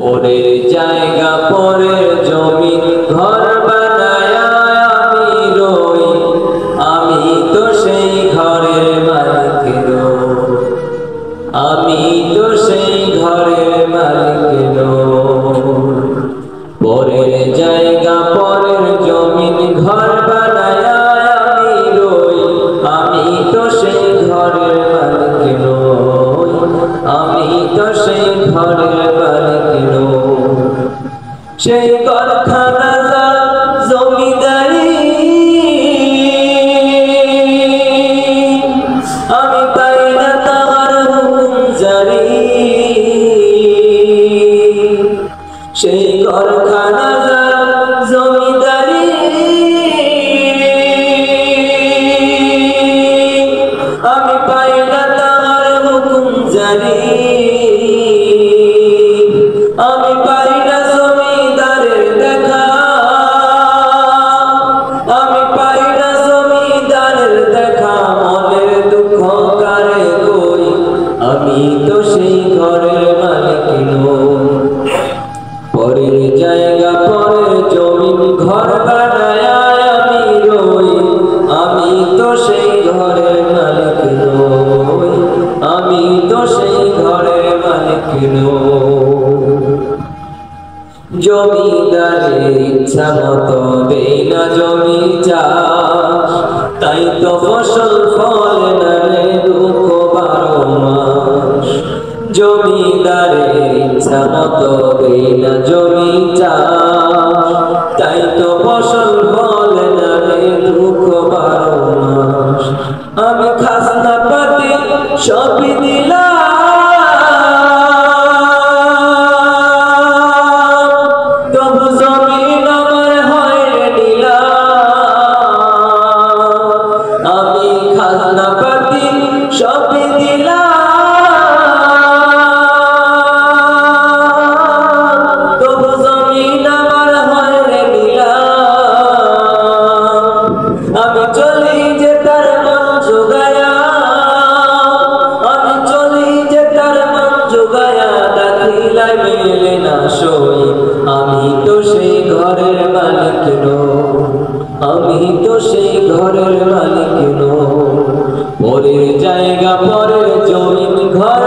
পরের জায়গা পরের জমিন ঘর বানায় আমি রই, আমি তো সেই ঘরের মালিক নই, আমি তো সেই ঘরের মালিক নই। পরের জায়গা পরের জমিন ঘর বানায় আমি রই, আমি তো সেই ঘরের মালিক নই, আমি তো সেই ঘরের মালিক নই। সেই কারখানা জমিদারি আমি পাই না তাহার হুকুম জারি, সেই কারখানা জমিদারি আমি পাই না তাহার হুকুম জারি, আমি পাই না জমিদারের দেখা, আমি পাই না জমিদারের দেখা, মনের দুঃখ কারে কই, আমি তো সেই ঘরের মালিক নই। পরের জায়গা পরের জমিন ঘর বানায় আমি রই, আমি তো সেই ঘরের মালিক নই, আমি তো সেই ঘরের মালিক নই। জমিদারের ইচ্ছা মতো দেই না জমি চাষ, তাই তো ফসল ফলে না রে দুঃখ 12 মাস। জমিদারের ইচ্ছা মতো দেই না জমি চাষ, তাই তো ফসল ফলে না রে দুঃখ 12 মাস। আমি খাজনা পাতি সবই দিলাম, তবু জমিন আমার হয় নিলাম। আমি খাজনা পাতি সবই দিলাম, তবু জমিন আমার হয় নিলাম। আমি চলি যে তার মন জোগায়া, আমি চলি যে তার মন জোগায়া, দাখিলায় মেলে না সই, আমি তো সেই ঘরের মালিক নই, আমি তো সেই ঘরের মালিক নই। পরের জায়গা পরের জমিন ঘর